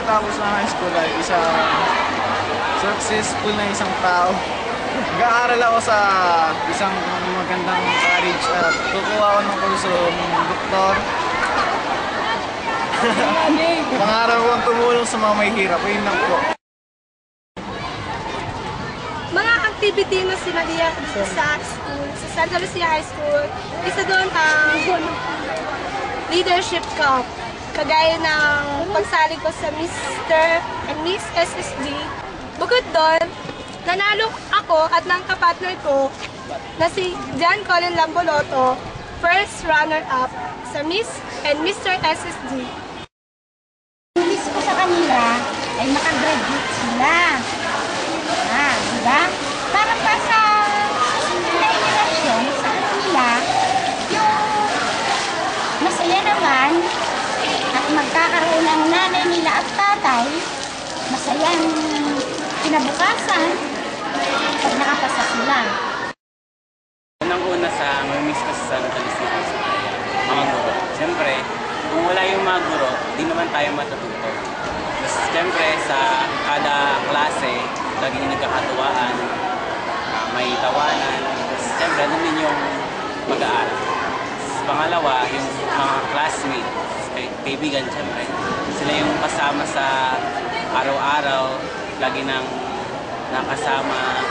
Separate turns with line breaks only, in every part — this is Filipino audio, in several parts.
pagkatapos ng high school ay isang successful na isang tao. Nag-aaral ako sa isang magandang college at kukuha ako ng kurso ng doktor. Pangarap kong tumulong sa mga may hirap. Ayun lang po.
Mga activity na sinalihan sa school, sa Santa Lucia High School, isa doon ang leadership cup. Kagaya ng pagsali ko sa Mr. and Miss SSD. Bukod doon, nanalo ako at ng kapartner ko na si John Colin Lamboloto, first runner-up sa Miss and Mr. SSD.
Miss ko sa kanila ay makagraduate sila. Diba? Para pa sa generasyon sa kanila, yung masaya naman at magkakaroon ang nanay nila at tatay, masayang kinabukasan pag nakapasa sila.
Unang-una sa mamimiss ko sa Santa Lucia High School, mga guro. Siyempre, kung wala yung mga guro, di naman tayo matututo. Tapos siyempre, sa kada klase, laging nagkakatuwaan, may tawanan. Tapos siyempre, ano din yung mag-aaral. Pangalawa, yung mga classmates, kaibigan siyempre. Sila yung kasama sa araw-araw, lagi nang nakasama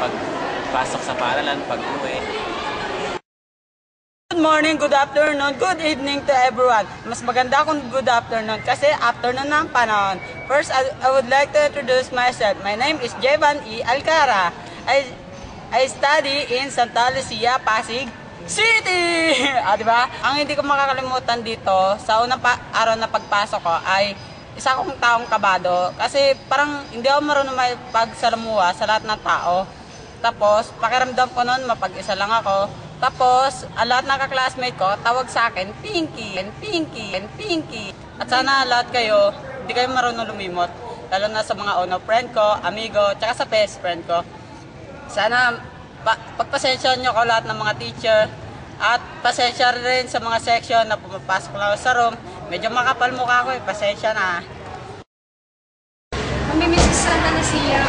pagpasok sa paaralan, pag-uwi.
Good morning, good afternoon, good evening to everyone. Mas maganda kung good afternoon kasi afternoon ng panahon. First, I would like to introduce myself. My name is Jevan E. Alcara. I study in Santa Lucia, Pasig City! Diba? Ang hindi ko makakalimutan dito sa unang araw na pagpasok ko ay isa akong taong kabado kasi parang hindi ako marunong mapagsalamuha sa lahat ng tao. Tapos, pakiramdam ko noon mapag-isa lang ako. Tapos, ang lahat ng kaklasmate ko, tawag sa akin, Pinky, and Pinky, and Pinky. At sana lahat kayo, hindi kayo marunong lumimot. Lalo na sa mga ono friend ko, amigo, tsaka sa best friend ko. Sana, pagpasensya nyo ko lahat ng mga teacher. At pasensya rin sa mga section na pumapasok lang sa room. Medyo makapal mukha ko pasensya na.
Mamimiss ko sa Santa Lucia,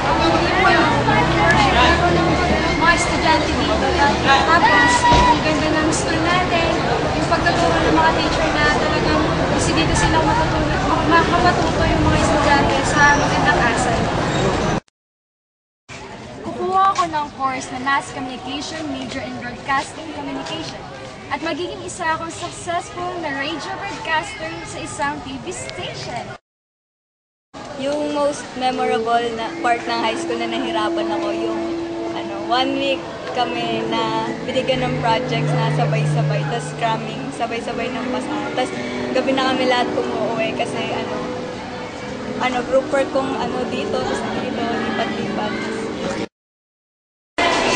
mga estudyante dito. Tapos, ang ganda ng school natin, yung pagtuturo ng mga teacher na talagang kasi dito silang makapatuto yung mga estudyante sa magandang asal.
Kukuha ako ng course na Mass Communication, Major in Broadcasting Communication. At magiging isa akong successful na radio broadcaster sa isang TV station.
Yung most memorable na part ng high school na nahirapan ako, yung 1 week kami na binigyan ng projects na sabay-sabay, tapos cramming, sabay-sabay ng pasahan. Tapos gabi na kami lahat umuwi kasi group work kong dito, tapos dito, lipat-lipat.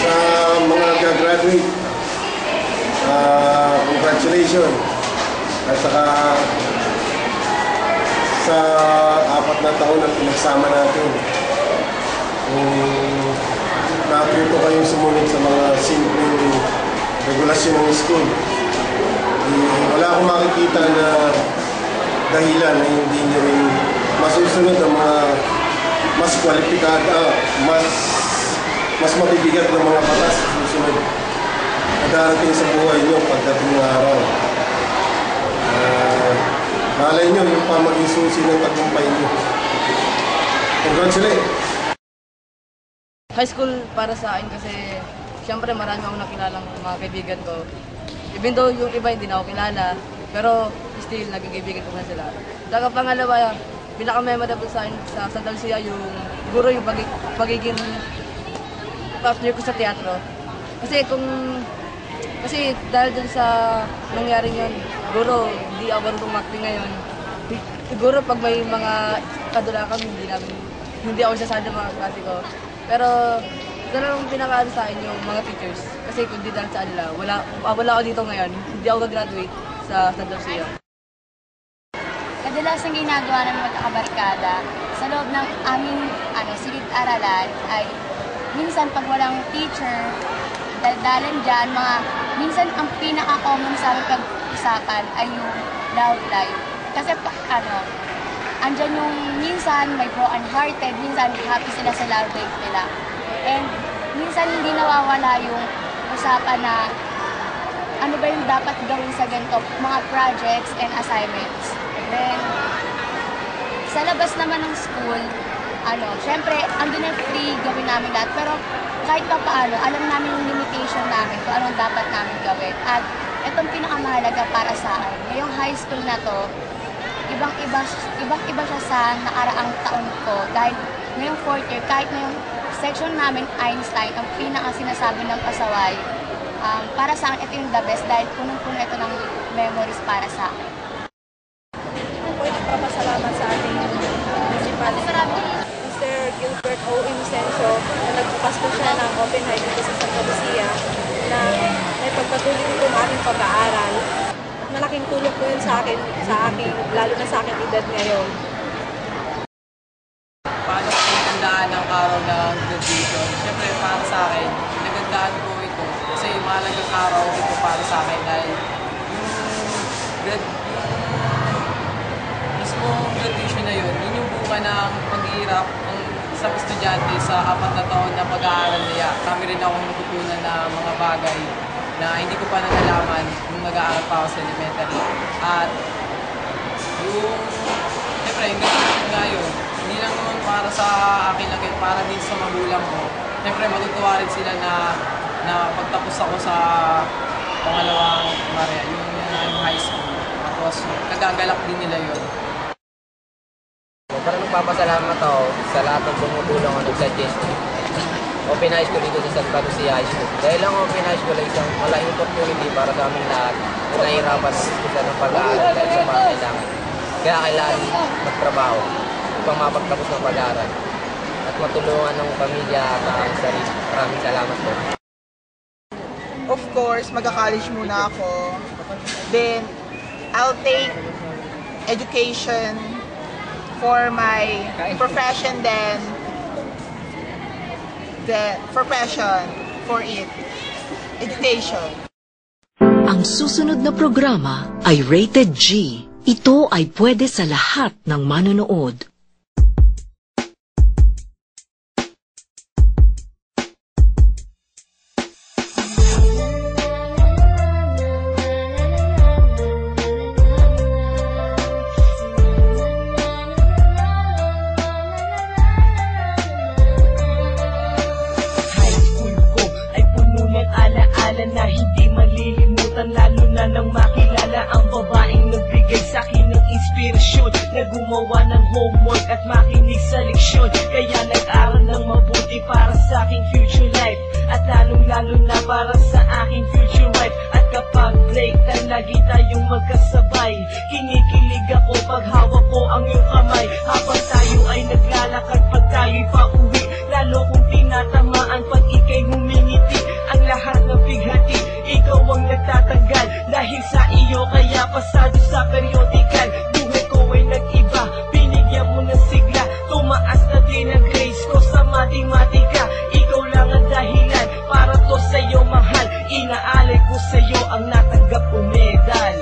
Sa mga gagraduate, congratulations. At saka sa 4 na taon na pinagsama natin, natuto kayong sumunod sa mga simpleng regulasyon ng school. Wala akong makikita na dahilan na hindi nyo rin masusunod ang mga mas kwalipikado, mas mabibigat ng mga batas sa susunod na darating sa buhay nyo pagdating ng araw. Malay nyo yung maging susi ng tagumpay nyo. Congratulations!
High school para sa akin kasi siyempre marami akong nakilalang mga kaibigan ko. Even though yung iba hindi na ako kilala, pero still naging kaibigan ko na sila. Saka pangalawa, pinaka-memorable sa akin sa Santa Lucia yung siguro yung pagiging partner ko sa teatro. Kasi dahil dun sa nangyaring yun, siguro hindi ako marunong acting ngayon. Siguro pag may mga kadulakan, hindi ako sasali ng mga klase ko. Pero talagang pinakaano sa akin yung mga teachers. Kasi kung di dahil sa kanila, wala ako dito ngayon. Hindi ako gagraduate sa Santa Lucia.
Kadalasang ginagawa ng mga kabarkada sa loob ng aming silid-aralan ay minsan pag walang teacher, daldalan dyan, minsan ang pinaka-common sa aming pag-usapan ay yung love life. Kasi andyan yung minsan may broken-hearted, minsan happy sila sa love life nila. And minsan hindi nawawala yung usapan na ano ba yung dapat gawin sa ganito, mga projects and assignments. Then, sa labas naman ng school, syempre, andun yung free gawin namin lahat. Pero kahit pa paano, alam namin yung limitation namin kung anong dapat namin gawin. At itong pinakamahalaga para sa akin, ngayong high school na to, ibang-iba siya sa nakaraang taon ko. Dahil ngayong 4th year, kahit ngayong section namin, Einstein, ang pinaka-sinasabi ng pasaway, para sa akin, ito yung the best dahil punong-puno ito ng memories para sa akin.
Ako ay nagpapasalamat sa ating municipality, Mr. Gilbert O. Inocencio, na nagbukas po siya ng open high dito sa Santa Lucia na may pagpatuloy ko ng aking pag-aaral. Malaking tulong po yun sa akin, lalo na sa aking edad ngayon.
Paano ko nagandaan ang araw ng graduation? Siyempre, para sa akin, nagandaan ko ito kasi mahalagang araw ito para sa akin dahil yung mismong graduation na yun yung bunga ng paghihirap ng isang estudyante sa 4 na taon na pag-aaral niya. Kami rin akong natutunan na mga bagay na hindi ko pa nalalaman nung nag-aaral pa ako sa elementary. At yung, siyempre, yung graduation nga yun, hindi lang naman para sa akin lang, para din sa magulang ko. Siyempre, matutuwa rin sila na pagtapos ako sa pangalawang yung high school. Tapos, nagagalak din nila yun.
Parang nagpapasalamat ako sa lahat ng tumutulong o nag-suggest open high school dito sa Santa Lucia High School. Dahil ang open high school ay isang malaking opportunity para sa aming lahat na nahihirapan sa ng pag-aaral dahil sa mga kailangan. Kaya kailangan magtrabaho upang mapagtapos ng pag-aaral at matulungan ng pamilya at ang sarili. Maraming salamat po.
Of course, magka-college muna ako. Then, I'll take education for my profession then profession for it. Education.
Ang susunod na programa ay Rated G. Ito ay pwede sa lahat ng manonood.
Gumawa ng homework at makinig sa leksyon. Kaya nag-aral ng mabuti para sa aking future life at lalong-lalo na para sa aking future wife. At kapag break time, lagi tayong magkasabay. Kinikilig ako pag hawak ko ang iyong kamay habang tayo ay naglalakad pag tayo'y pauwi. Lalo kung tinatamaan pag ika'y humingiti. Ang lahat ng bighati, ikaw ang nagtatanggal. Dahil sa iyo kaya pasado sa periodical. Buhay ko ay nag-iba, binigyan mo ng sigla. Tumaas na din ang grades ko sa matematika. Ikaw lang ang dahilan para to sa'yo mahal. Inaalay ko sa'yo ang natanggap ko medal.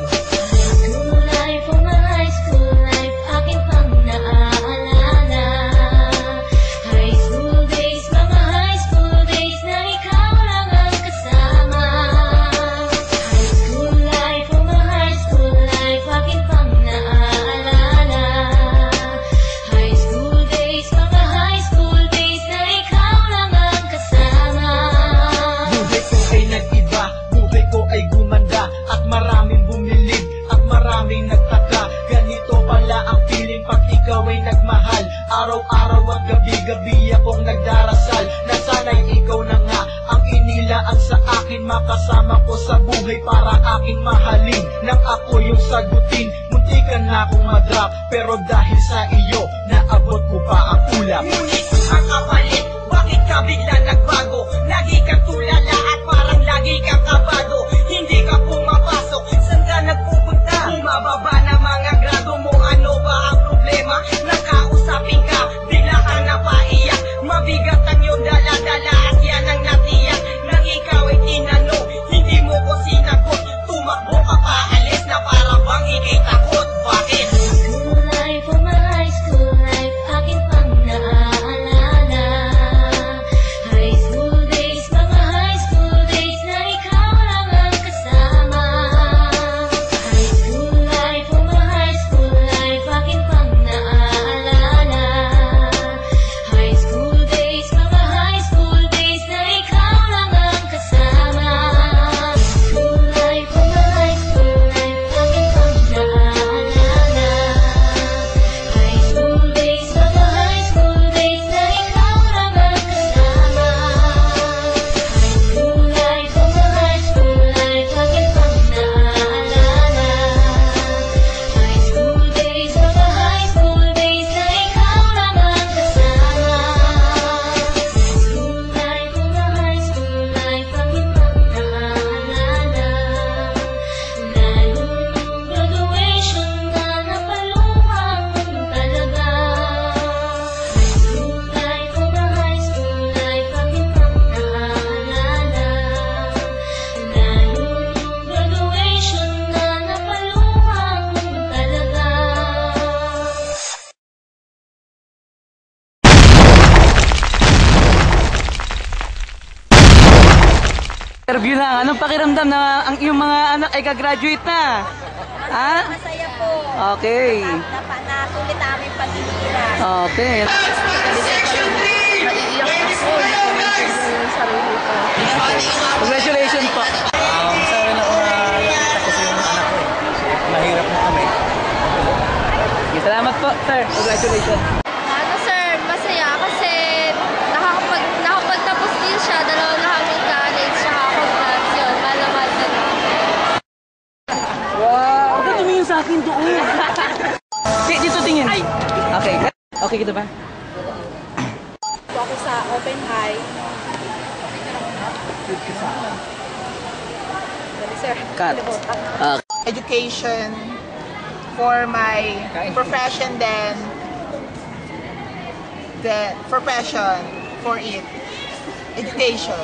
Araw-araw at gabi-gabi akong nagdarasal na sana'y ikaw na nga ang inilaan sa akin. Makasama ko sa buhay para aking mahalin. Nang ako yung sagutin, muntikan na akong madrop. Pero dahil sa iyo, naabot ko pa ang ulap. Ngunit ang kapalit, bakit ka bigla nagbago? Lagi kang tulala at parang lagi kang kabado. Hindi ka pumapasok, saan ka nagpupunta? Bumababa na mga grado mo, ano ba ang problema? Nakausapin ka, bigla ka napaiyak. Mabigat ang iyong dala-dala at yan ang natiyak. Nang ikaw ay tinanong, hindi mo ko sinagot. Tumakbo ka pa, alis na para bang ikay takot. Bakit?
Interview lang. Anong pakiramdam na ang iyong mga anak ay gagraduate na? Ha?
Masaya po.
Okay.
Nasulit namin pag-iiras.
Okay. Congratulations po.
Masaya rin ako na nakita ko sa yung anak ko eh. Mahirap na kami.
Salamat po, sir. Congratulations.
Ano sir, masaya kasi nakapagtapos din siya. Dalawa na kami college, tsaka congrats yun. Malaman na
Wow! Huwag ka tumingin sa akin doon. Dito tingin. Okay. Okay, kita ba?
Ako sa Open High. Sir,
Cut.
Education for my profession, then for passion for it. Education.